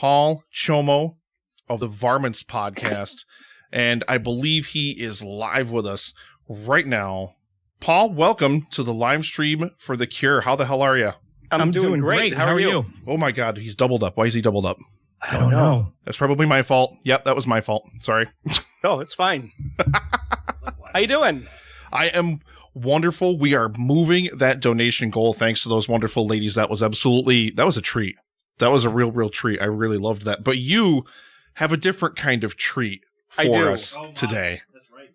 Paul Csomo of the Varmints podcast, and I believe he is live with us right now. Paul, welcome to the live stream for The Cure. How the hell are you? I'm doing great. How are you? Oh my God, he's doubled up. Why is he doubled up? I don't know. That's probably my fault. Yep, that was my fault. Sorry. Oh, it's fine. How you doing? I am wonderful. We are moving that donation goal thanks to those wonderful ladies. That was a treat. That was a real treat. I really loved that. But you have a different kind of treat for us today. That's right.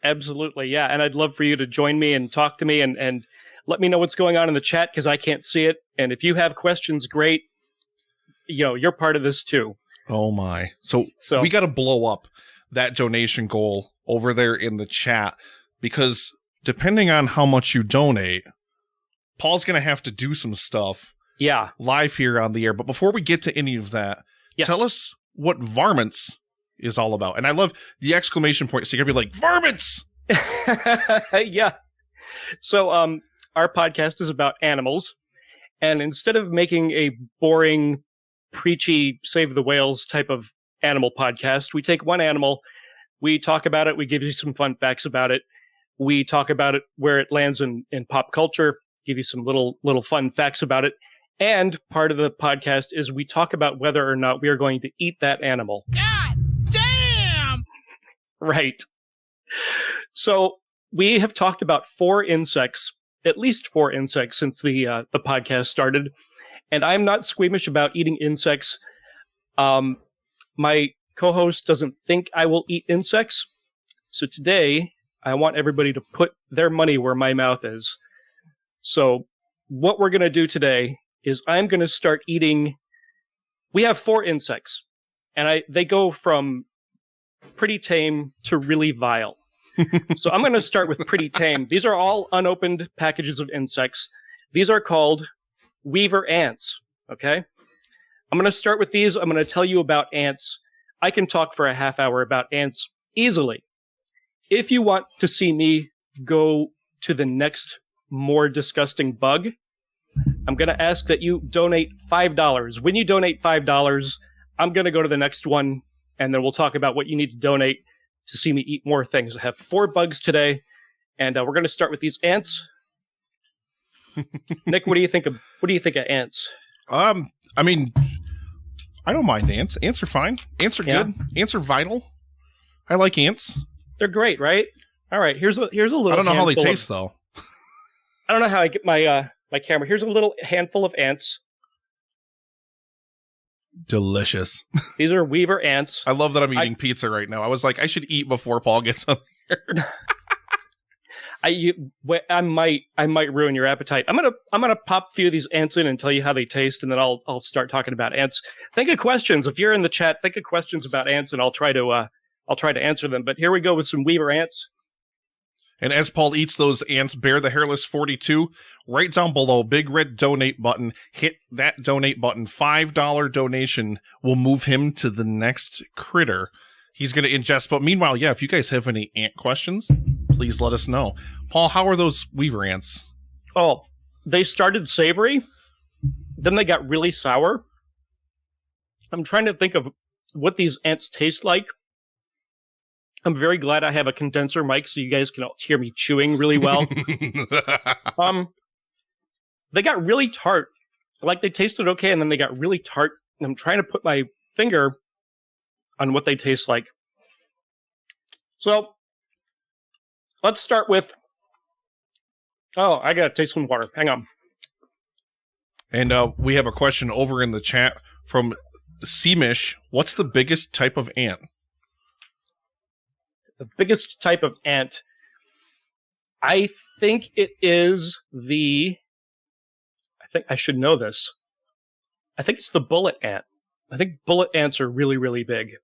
Absolutely, yeah. And I'd love for you to join me and talk to me and let me know what's going on in the chat because I can't see it. And if you have questions, great. You're part of this too. Oh my. So we got to blow up that donation goal over there in the chat because depending on how much you donate, Paul's going to have to do some stuff live here on the air. But before we get to any of that, tell us what Varmints is all about. And I love the exclamation point. So you're going to be like, Varmints! Yeah. So our podcast is about animals. And instead of making a boring, preachy, save the whales type of animal podcast, we take one animal, we talk about it, we give you some fun facts about it. We talk about it where it lands in pop culture, give you some little fun facts about it. And part of the podcast is we talk about whether or not we are going to eat that animal. God damn! Right. So we have talked about at least four insects since the podcast started. And I'm not squeamish about eating insects. My co-host doesn't think I will eat insects. So today, I want everybody to put their money where my mouth is. So what we're going to do today is I'm going to start eating. We have 4 insects, and they go from pretty tame to really vile. So I'm going to start with pretty tame. These are all unopened packages of insects. These are called weaver ants, okay? I'm going to start with these. I'm going to tell you about ants. I can talk for a half hour about ants easily. If you want to see me go to the next more disgusting bug, I'm going to ask that you donate $5. When you donate $5, I'm going to go to the next one, and then we'll talk about what you need to donate to see me eat more things. I have 4 bugs today, and we're going to start with these ants. Nick, what do you think of ants? I mean, I don't mind ants. Ants are fine. Ants are good. Ants are vital. I like ants. They're great, right? All right, here's a little. I don't know how they taste though. I don't know how I get my my camera. Here's a little handful of ants. Delicious. These are weaver ants. I love that I'm eating pizza right now. I was like, I should eat before Paul gets up here. I might ruin your appetite. I'm gonna pop a few of these ants in and tell you how they taste, and then I'll start talking about ants. Think of questions. If you're in the chat, think of questions about ants, and I'll try to answer them. But here we go with some weaver ants. And as Paul eats those ants, Bear the Hairless 42, right down below, big red donate button. Hit that donate button. $5 donation will move him to the next critter he's going to ingest. But meanwhile, if you guys have any ant questions, please let us know. Paul, how are those weaver ants? Oh, they started savory. Then they got really sour. I'm trying to think of what these ants taste like. I'm very glad I have a condenser mic so you guys can hear me chewing really well. They got really tart. Like they tasted okay, and then they got really tart. And I'm trying to put my finger on what they taste like. So let's start with. Oh, I gotta taste some water. Hang on. And we have a question over in the chat from Seamish. What's the biggest type of ant? The biggest type of ant, I think it is I think I should know this. I think it's the bullet ant. I think bullet ants are really, really big.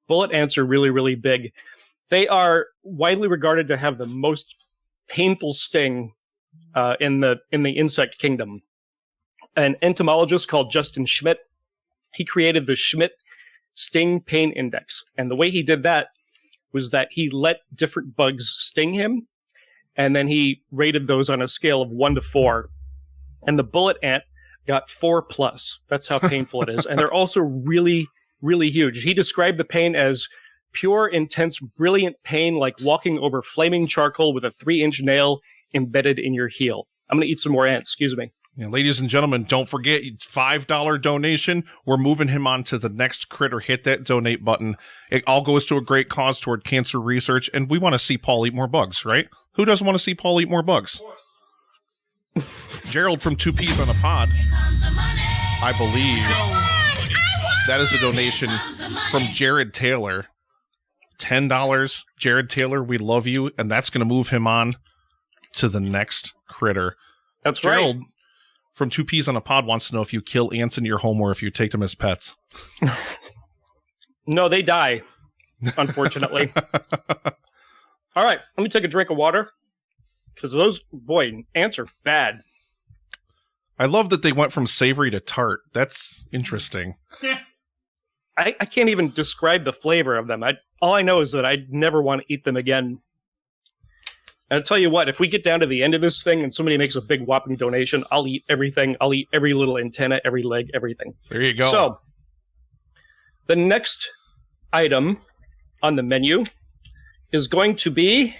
Bullet ants are really, really big. They are widely regarded to have the most painful sting in the insect kingdom. An entomologist called Justin Schmidt, he created the Schmidt Sting Pain Index. And the way he did that was that he let different bugs sting him, and then he rated those on a scale of 1 to 4. And the bullet ant got 4+. That's how painful it is. And they're also really, really huge. He described the pain as pure, intense, brilliant pain, like walking over flaming charcoal with a 3-inch nail embedded in your heel. I'm going to eat some more ants. Excuse me. Yeah, ladies and gentlemen, don't forget, $5 donation. We're moving him on to the next critter. Hit that donate button. It all goes to a great cause toward cancer research, and we want to see Paul eat more bugs, right? Who doesn't want to see Paul eat more bugs? Of course. Gerald from 2 Peas on a Pod, I believe that is a donation from Jared Taylor. $10. Jared Taylor, we love you, and that's going to move him on to the next critter. That's Gerald, right. From 2 Peas on a Pod wants to know if you kill ants in your home or if you take them as pets. No, they die, unfortunately. All right, let me take a drink of water, because ants are bad. I love that they went from savory to tart. That's interesting. I can't even describe the flavor of them. All I know is that I'd never want to eat them again. And I'll tell you what, if we get down to the end of this thing and somebody makes a big whopping donation, I'll eat everything. I'll eat every little antenna, every leg, everything. There you go. So, the next item on the menu is going to be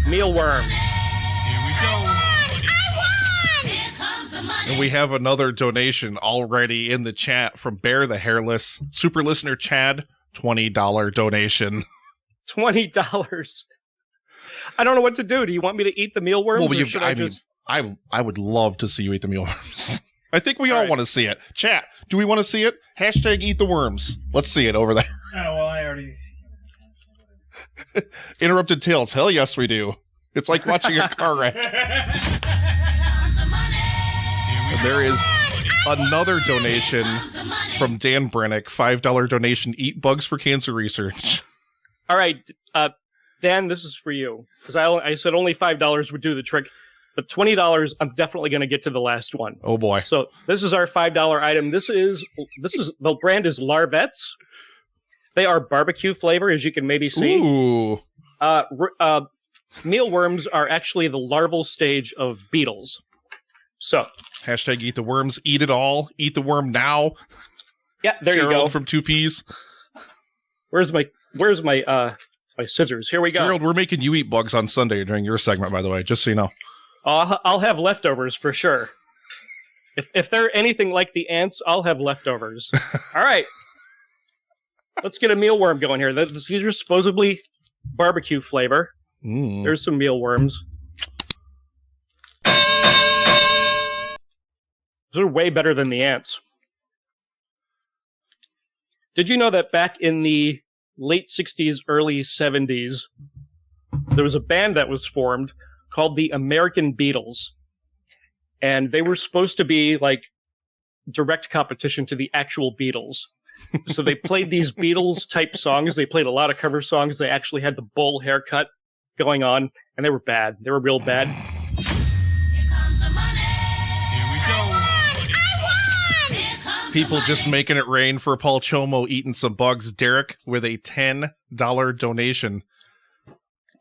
mealworms. Here we go. And we have another donation already in the chat from Bear the Hairless. Super listener Chad, $20 donation. $20. I don't know what to do. Do you want me to eat the mealworms? Well, Or should I would love to see you eat the mealworms. I think we all want to see it. Chat, do we want to see it? Hashtag eat the worms. Let's see it over there. Oh, well, I already... Interrupted Tales. Hell yes, we do. It's like watching a car wreck. And there is another donation from Dan Brennick. $5 donation. Eat bugs for cancer research. All right, Dan, this is for you. Because I said only $5 would do the trick. But $20, I'm definitely going to get to the last one. Oh, boy. So this is our $5 item. This is the brand is Larvettes. They are barbecue flavor, as you can maybe see. Ooh. Mealworms are actually the larval stage of beetles. So. Hashtag eat the worms. Eat it all. Eat the worm now. Yeah, there Gerald you go. From 2 Peas. Where's my scissors? Here we go. Gerald, we're making you eat bugs on Sunday during your segment, by the way, just so you know. I'll have leftovers for sure. If they're anything like the ants, I'll have leftovers. All right. Let's get a mealworm going here. These are supposedly barbecue flavor. There's some mealworms. These are way better than the ants. Did you know that back in the late 60s, early 70s, there was a band that was formed called the American Beatles. And they were supposed to be like direct competition to the actual Beatles. So they played these Beatles-type songs. They played a lot of cover songs. They actually had the bowl haircut going on, and they were bad. They were real bad. Here comes the money. Here we go. People just making it rain for Paul Csomo eating some bugs. Derek with a $10 donation.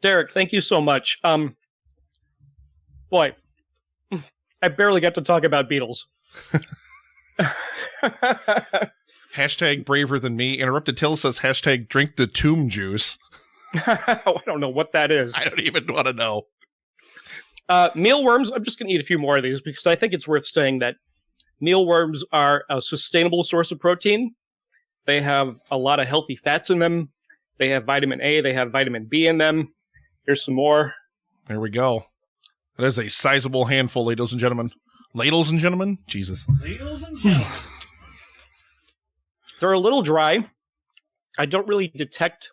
Derek, thank you so much. Boy, I barely got to talk about Beatles. Hashtag braver than me. Interrupted Till says hashtag drink the tomb juice. I don't know what that is. I don't even want to know. Mealworms, I'm just going to eat a few more of these because I think it's worth saying that mealworms are a sustainable source of protein. They have a lot of healthy fats in them. They have vitamin A. They have vitamin B in them. Here's some more. There we go. That is a sizable handful, ladies and gentlemen. Ladles and gentlemen? Jesus. Ladies and gentlemen. They're a little dry. I don't really detect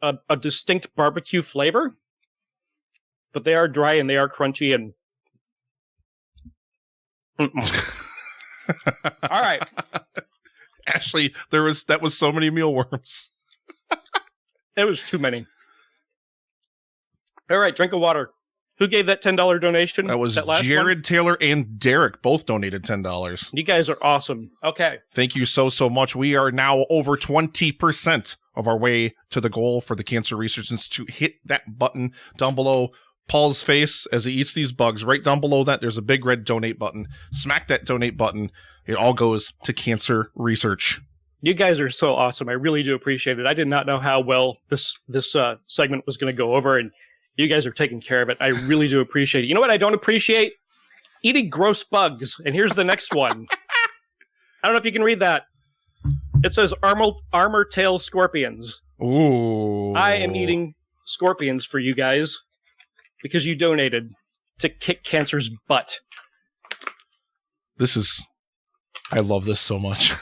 a distinct barbecue flavor, but they are dry and they are crunchy and... All right. Ashley, that was so many mealworms. It was too many. All right, drink of water. Who gave that $10 donation? That was last Jared one? Taylor and Derek. Both donated $10. You guys are awesome. Okay. Thank you so much. We are now over 20% of our way to the goal for the Cancer Research Institute. Hit that button down below. Paul's face as he eats these bugs. Right down below that, there's a big red donate button. Smack that donate button. It all goes to cancer research. You guys are so awesome. I really do appreciate it. I did not know how well this segment was going to go over, and you guys are taking care of it. I really do appreciate it. You know what I don't appreciate? Eating gross bugs. And here's the next one. I don't know if you can read that. It says armor tail scorpions. Ooh. I am eating scorpions for you guys because you donated to kick cancer's butt. I love this so much.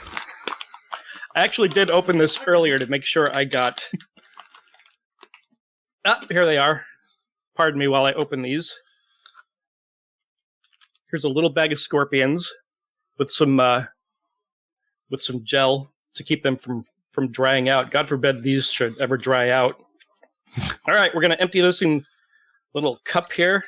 I actually did open this earlier to make sure I got... here they are. Pardon me while I open these. Here's a little bag of scorpions with some gel to keep them from drying out. God forbid these should ever dry out. All right, we're going to empty this in a little cup here.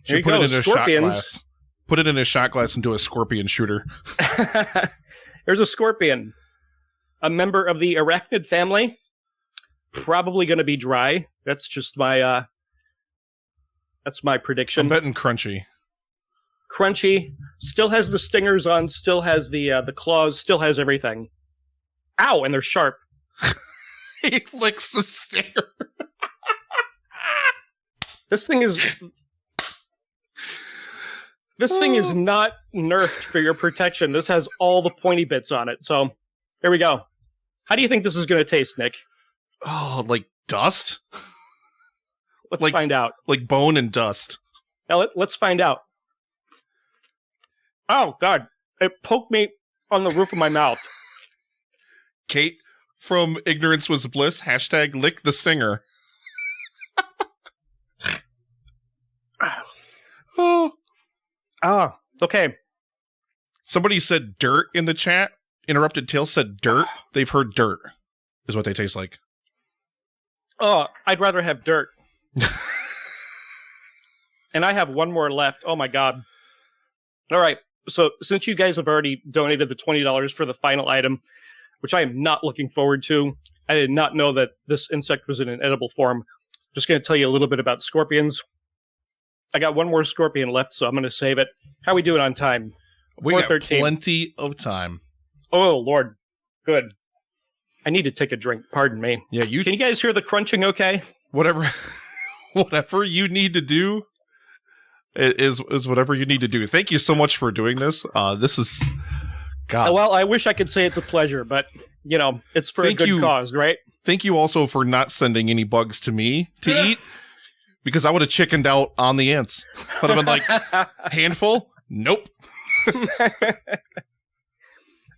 Here you go, scorpions. Put it in a shot glass and do a scorpion shooter. There's a scorpion. A member of the arachnid family. Probably going to be dry. That's just my prediction. I'm betting crunchy. Crunchy. Still has the stingers on. Still has the claws. Still has everything. Ow! And they're sharp. He flicks the stinger. This thing is not nerfed for your protection. This has all the pointy bits on it. So, here we go. How do you think this is going to taste, Nick? Oh, like dust? Let's find out. Like bone and dust. Now, let's find out. Oh, God. It poked me on the roof of my mouth. Kate from Ignorance Was Bliss, # lick the stinger. Oh. Ah, okay. Somebody said dirt in the chat. Interrupted Tail said dirt. They've heard dirt is what they taste like. Oh, I'd rather have dirt. And I have one more left. Oh my God. All right. So since you guys have already donated the $20 for the final item, which I am not looking forward to, I did not know that this insect was in an edible form. Just going to tell you a little bit about scorpions. I got one more scorpion left, so I'm going to save it. How are we doing on time? We got plenty of time. Oh, Lord. Good. I need to take a drink. Pardon me. Yeah, Can you guys hear the crunching okay? Whatever you need to do is whatever you need to do. Thank you so much for doing this. This is... God. Well, I wish I could say it's a pleasure, but, it's for a good cause, right? Thank you also for not sending any bugs to me to eat, because I would have chickened out on the ants. But I've been like, handful? Nope.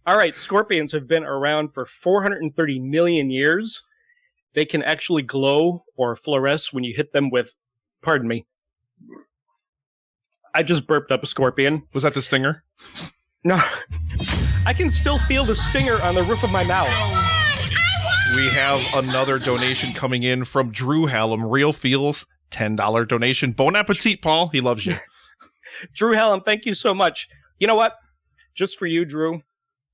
All right, scorpions have been around for 430 million years. They can actually glow or fluoresce when you hit them with... Pardon me. I just burped up a scorpion. Was that the stinger? No. I can still feel the stinger on the roof of my mouth. We have another donation coming in from Drew Hallam. Real Feels, $10 donation. Bon appetit, Paul. He loves you. Drew Hallam, thank you so much. You know what? Just for you, Drew,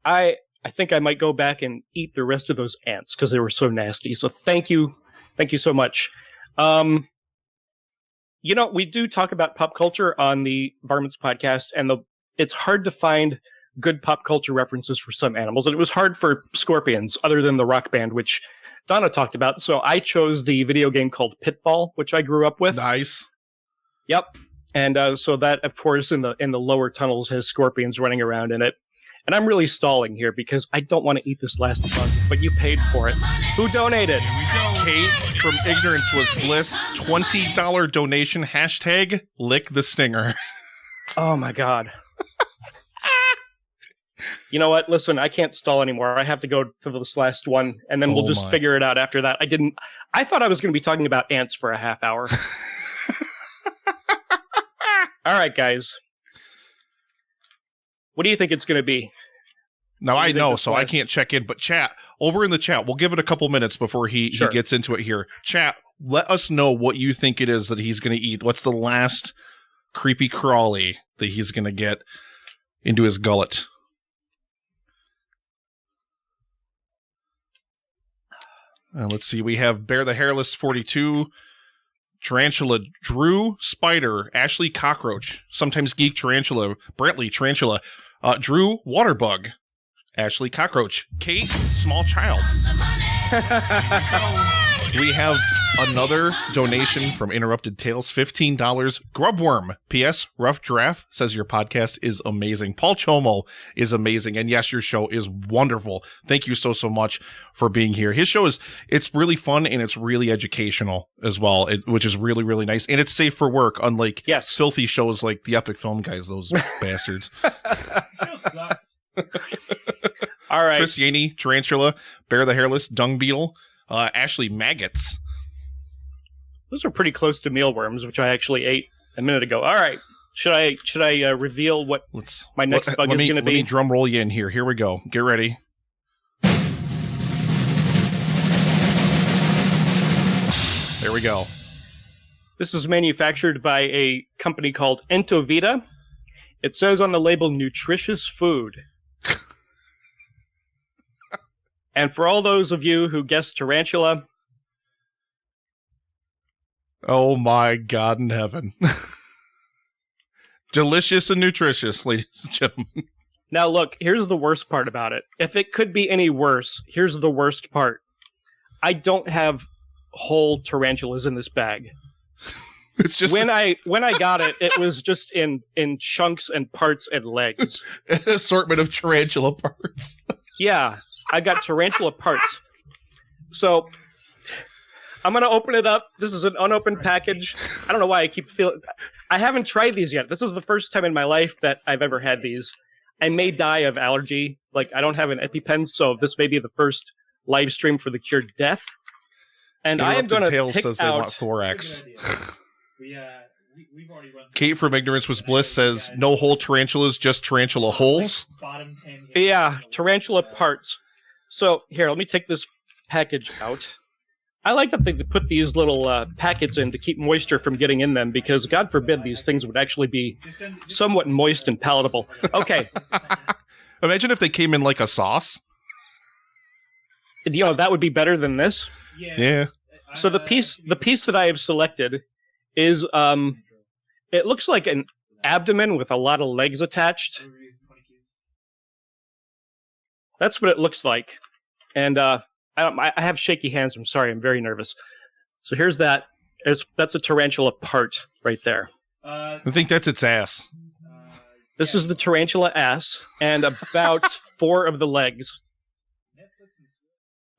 I think I might go back and eat the rest of those ants because they were so nasty. So thank you. Thank you so much. We do talk about pop culture on the Varmints podcast, and it's hard to find good pop culture references for some animals. And it was hard for scorpions, other than the rock band, which Donna talked about. So I chose the video game called Pitfall, which I grew up with. Nice. Yep. And so that, of course, in the lower tunnels has scorpions running around in it. And I'm really stalling here because I don't want to eat this last bug, but you paid for it. Who donated? Kate from Ignorance Was Bliss, $20 donation, # lick the stinger. Oh my God. You know what? Listen, I can't stall anymore. I have to go to this last one, and then we'll just figure it out after that. I thought I was going to be talking about ants for a half hour. All right, guys. What do you think it's going to be? Now, I know, so I can't check in, but chat, over in the chat, we'll give it a couple minutes before he gets into it here. Chat, let us know what you think it is that he's going to eat. What's the last creepy crawly that he's going to get into his gullet? Let's see. We have Bear the Hairless 42, Tarantula Drew, Spider, Ashley Cockroach, sometimes Geek Tarantula, Brantley Tarantula, Drew Waterbug, Ashley Cockroach, Kate Small Child. We have another donation from Interrupted Tales, $15. Grubworm. P.S. Rough Giraffe says your podcast is amazing. Paul Csomo is amazing. And yes, your show is wonderful. Thank you so much for being here. His show it's really fun and it's really educational as well, which is really, really nice. And it's safe for work, unlike filthy shows like the Epic Film Guys, those bastards. Sucks. All right. Chris Yaney, Tarantula, Bear the Hairless, Dung Beetle, Ashley Maggots. Those are pretty close to mealworms, which I actually ate a minute ago. All right. Should I reveal what my next bug is going to be? Let me drum roll you in here. Here we go. Get ready. There we go. This is manufactured by a company called Entovita. It says on the label, nutritious food. And for all those of you who guessed tarantula... Oh my God in heaven. Delicious and nutritious, ladies and gentlemen. Now look, here's the worst part about it. If it could be any worse, here's the worst part. I don't have whole tarantulas in this bag. It's just when I got it, it was just in chunks and parts and legs. An assortment of tarantula parts. Yeah, I got tarantula parts. So I'm going to open it up. This is an unopened package. I don't know why I keep feeling... I haven't tried these yet. This is the first time in my life that I've ever had these. I may die of allergy. Like, I don't have an EpiPen, so this may be the first live stream for the cure death. And I am going to pick says out... they want thorax. We've already run Kate from Ignorance Was Bliss says, no whole tarantulas, just tarantula holes. Yeah, tarantula parts. So, here, let me take this package out. I like that they put these little packets in to keep moisture from getting in them, because God forbid these things would actually be somewhat moist and palatable. Okay. Imagine if they came in like a sauce. You know, that would be better than this. Yeah. So the piece that I have selected is, it looks like an abdomen with a lot of legs attached. That's what it looks like. And I have shaky hands. I'm sorry. I'm very nervous. So here's that. That's a tarantula part right there. I think that's its ass. This is the tarantula ass and about 4 of the legs.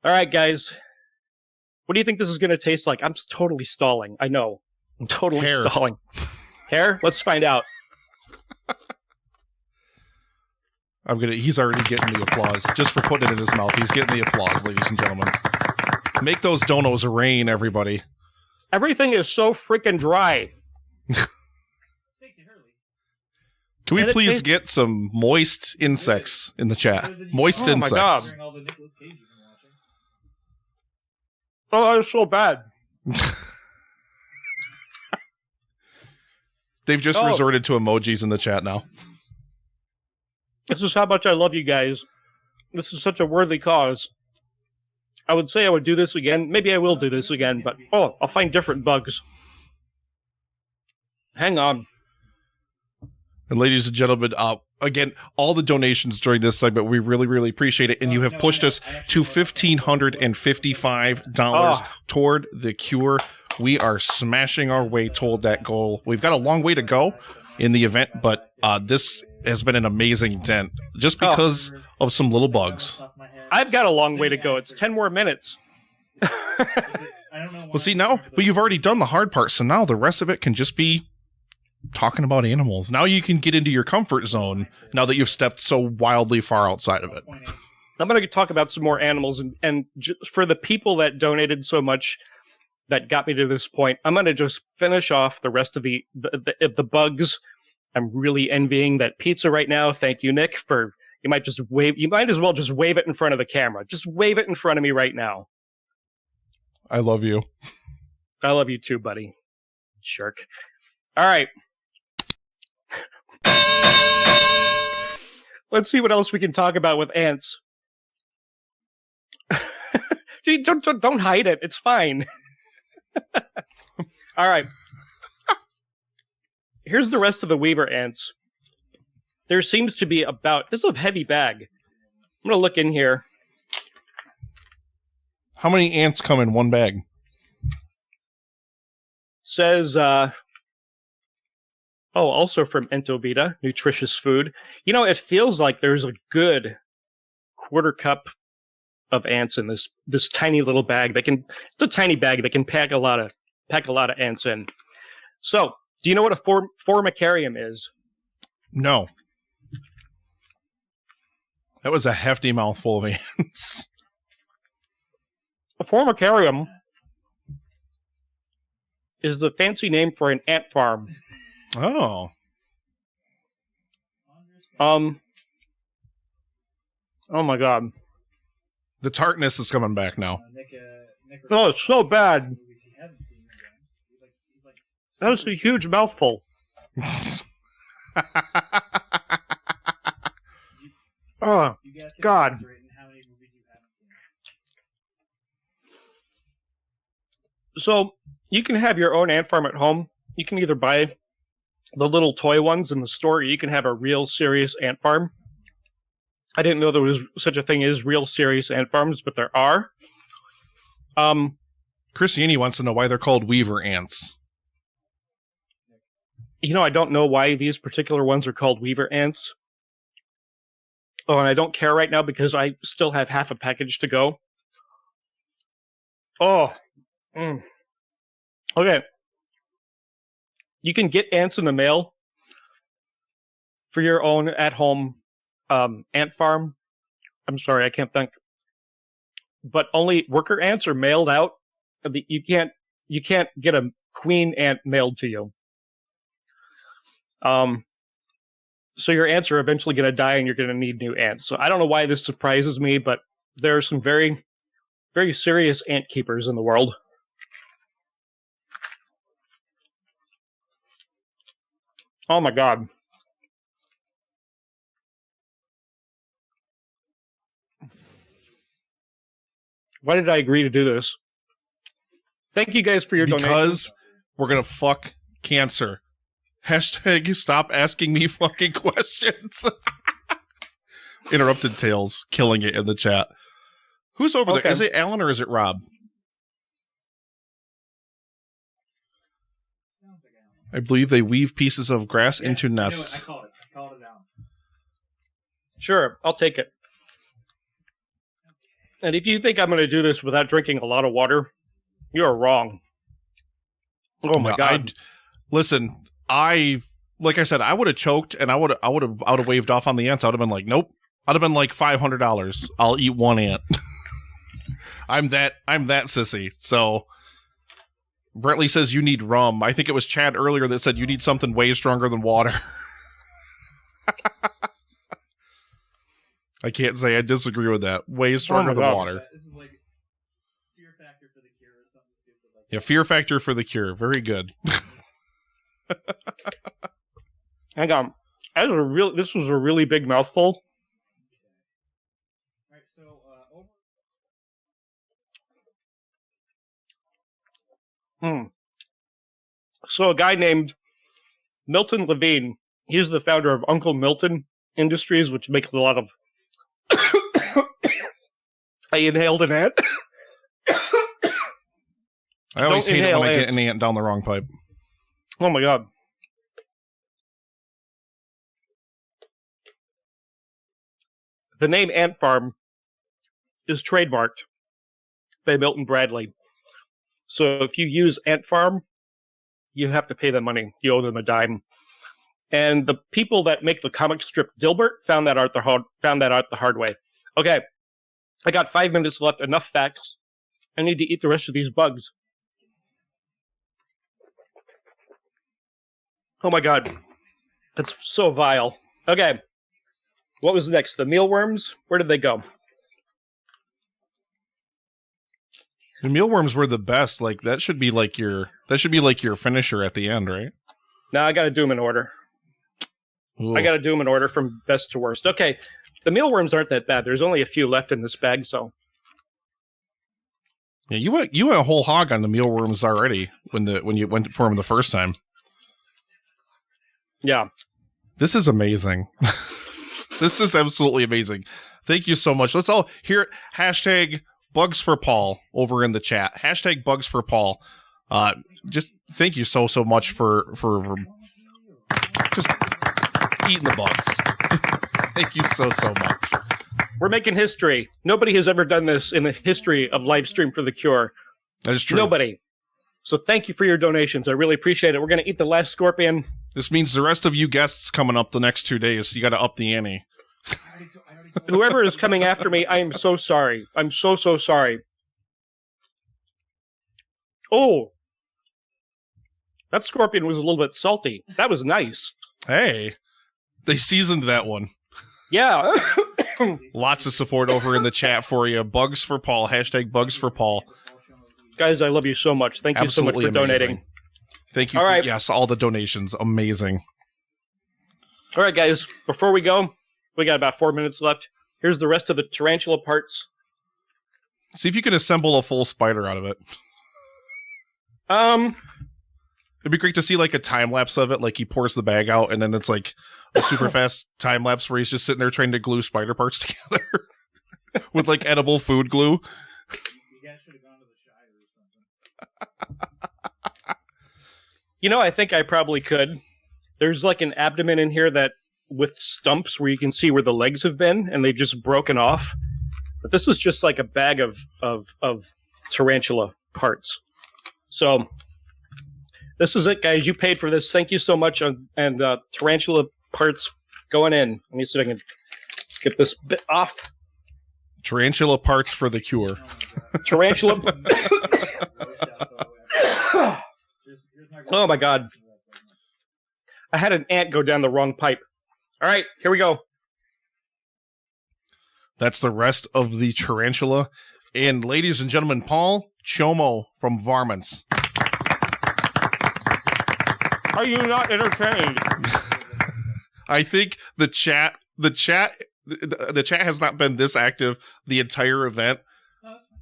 All right, guys. What do you think this is going to taste like? I'm totally stalling. I know. I'm totally stalling. Hair? Let's find out. He's already getting the applause. Just for putting it in his mouth. He's getting the applause, ladies and gentlemen. Make those donos rain, everybody. Everything is so freaking dry. Can we please get some moist insects in the chat? Moist insects. My God. Oh, that's so bad. They've just resorted to emojis in the chat now. This is how much I love you guys. This is such a worthy cause. I would say I would do this again. Maybe I will do this again, but I'll find different bugs. Hang on. And ladies and gentlemen, again, all the donations during this segment, we really, really appreciate it. And you have pushed us to $1,555 toward the cure. We are smashing our way toward that goal. We've got a long way to go in the event, but this has been an amazing dent just because of some little bugs. I've got a long way to go. It's 10 more minutes. Well, see now, but you've already done the hard part, so now the rest of it can just be talking about animals. Now you can get into your comfort zone now that you've stepped so wildly far outside of it. I'm going to talk about some more animals, and for the people that donated so much that got me to this point, I'm going to just finish off the rest of the bugs. I'm really envying that pizza right now. Thank you, Nick, for you might as well just wave it in front of the camera. Just wave it in front of me right now. I love you. I love you too, buddy. Jerk. All right. Let's see what else we can talk about with ants. Don't hide it. It's fine. All right. Here's the rest of the weaver ants. There seems to be this is a heavy bag. I'm going to look in here. How many ants come in one bag? Says, also from Entovita, nutritious food. You know, it feels like there's a good quarter cup of ants in this tiny little bag. It's a tiny bag that can pack a lot of ants in. So, do you know what a formicarium is? No. That was a hefty mouthful of ants. A formicarium is the fancy name for an ant farm. Oh. Oh my god. The tartness is coming back now. Oh, it's so bad. That was a huge mouthful. Oh, God. So, you can have your own ant farm at home. You can either buy the little toy ones in the store, or you can have a real serious ant farm. I didn't know there was such a thing as real serious ant farms, but there are. Christiani wants to know why they're called weaver ants. You know, I don't know why these particular ones are called weaver ants. Oh, and I don't care right now because I still have half a package to go. Oh. Okay. You can get ants in the mail for your own at-home ant farm. I'm sorry, I can't think. But only worker ants are mailed out. You can't get a queen ant mailed to you. So your ants are eventually going to die, and you're going to need new ants. So I don't know why this surprises me, but there are some very, very serious ant keepers in the world. Oh my god. Why did I agree to do this? Thank you guys for your donations. Because we're going to fuck cancer. Hashtag stop asking me fucking questions. Interrupted Tales killing it in the chat. Who's over there? Is it Alan or is it Rob? I believe they weave pieces of grass into nests. I called it out. Sure, I'll take it. And if you think I'm going to do this without drinking a lot of water, you're wrong. Oh my god! Listen, like I said, I would have choked and I would have waved off on the ants. I would have been like, nope. I'd have been like $500. I'll eat one ant. I'm that sissy. So Brentley says you need rum. I think it was Chad earlier that said you need something way stronger than water. I can't say I disagree with that. Way stronger than water. This is like fear factor for the cure or something stupid like that. Yeah, fear factor for the cure. Very good. Hang on. This was a really big mouthful. All right, so So a guy named Milton Levine, he's the founder of Uncle Milton Industries, which makes a lot of... I inhaled an ant. I always hate it when I get an ant down the wrong pipe. Oh my god. The name Ant Farm is trademarked by Milton Bradley. So if you use Ant Farm, you have to pay them money. You owe them a dime. And the people that make the comic strip Dilbert found that out the hard way. Okay, I got 5 minutes left. Enough facts. I need to eat the rest of these bugs. Oh my god. That's so vile. Okay. What was next? The mealworms? Where did they go? The mealworms were the best. Like that should be like your finisher at the end, right? No, I gotta do them in order. Ooh. I gotta do them in order from best to worst. Okay. The mealworms aren't that bad. There's only a few left in this bag, so Yeah, you went a whole hog on the mealworms already when you went for them the first time. Yeah. This is amazing. This is absolutely amazing. Thank you so much. Let's all hear it. Hashtag Bugs for Paul over in the chat. Hashtag Bugs for Paul. Just thank you so much for just eating the bugs. Thank you so much. We're making history. Nobody has ever done this in the history of Livestream for the Cure. That is true. Nobody. So thank you for your donations. I really appreciate it. We're going to eat the last scorpion. This means the rest of you guests coming up the next 2 days, you got to up the ante. Whoever is coming after me, I am so sorry. I'm so sorry. Oh. That scorpion was a little bit salty. That was nice. Hey. They seasoned that one. Yeah. Lots of support over in the chat for you. Bugs for Paul. Hashtag Bugs for Paul. Guys, I love you so much. Thank you so much for donating. Thank you. Yes, all the donations. Amazing. All right, guys. Before we go, we got about 4 minutes left. Here's the rest of the tarantula parts. See if you can assemble a full spider out of it. It'd be great to see like a time lapse of it. Like he pours the bag out and then it's like a super fast time lapse where he's just sitting there trying to glue spider parts together with like edible food glue. You guys should have gone to the Shire or something. You know, I think I probably could. There's like an abdomen in here that with stumps where you can see where the legs have been and they've just broken off. But this is just like a bag of tarantula parts. So this is it, guys. You paid for this. Thank you so much. And tarantula parts going in. Let me see if I can get this bit off. Tarantula parts for the cure. Tarantula. Oh my God. I had an ant go down the wrong pipe. All right, here we go. That's the rest of the tarantula. And ladies and gentlemen, Paul Csomo from Varmints. Are you not entertained? I think the chat has not been this active the entire event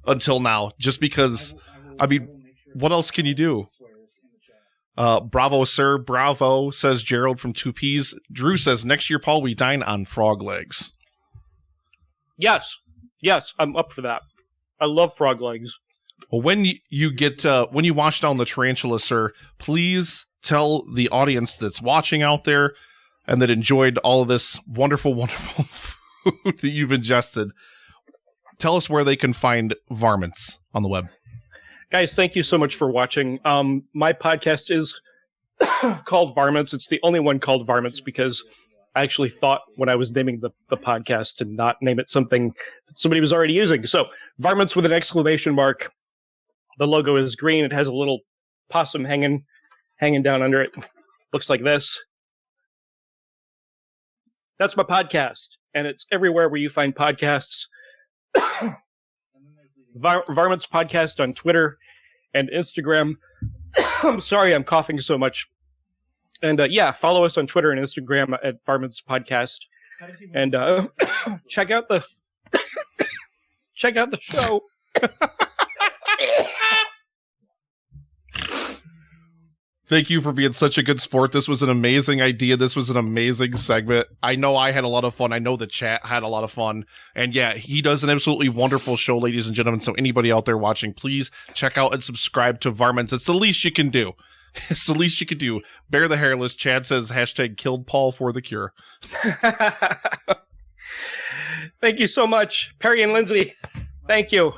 until now, just because, I mean, what else can you do? Bravo, sir. Bravo, says Gerald from 2Ps. Drew says, next year, Paul, we dine on frog legs. Yes, I'm up for that. I love frog legs. Well, when you wash down the tarantula, sir, please tell the audience that's watching out there and that enjoyed all of this wonderful, wonderful food that you've ingested. Tell us where they can find Varmints on the web. Guys, thank you so much for watching. My podcast is called Varmints. It's the only one called Varmints because I actually thought when I was naming the podcast to not name it something that somebody was already using. So Varmints with an exclamation mark. The logo is green. It has a little possum hanging down under it. Looks like this. That's my podcast, and it's everywhere where you find podcasts. Varmints Podcast on Twitter and Instagram. I'm sorry I'm coughing so much. And follow us on Twitter and Instagram at Varmints Podcast. And check out the show. Thank you for being such a good sport. This was an amazing idea. This was an amazing segment. I know I had a lot of fun. I know the chat had a lot of fun. And yeah, he does an absolutely wonderful show, ladies and gentlemen. So anybody out there watching, please check out and subscribe to Varmints. It's the least you can do. It's the least you can do. Bear the hairless. Chad says, hashtag killed Paul for the cure. Thank you so much. Perry and Lindsay, thank you.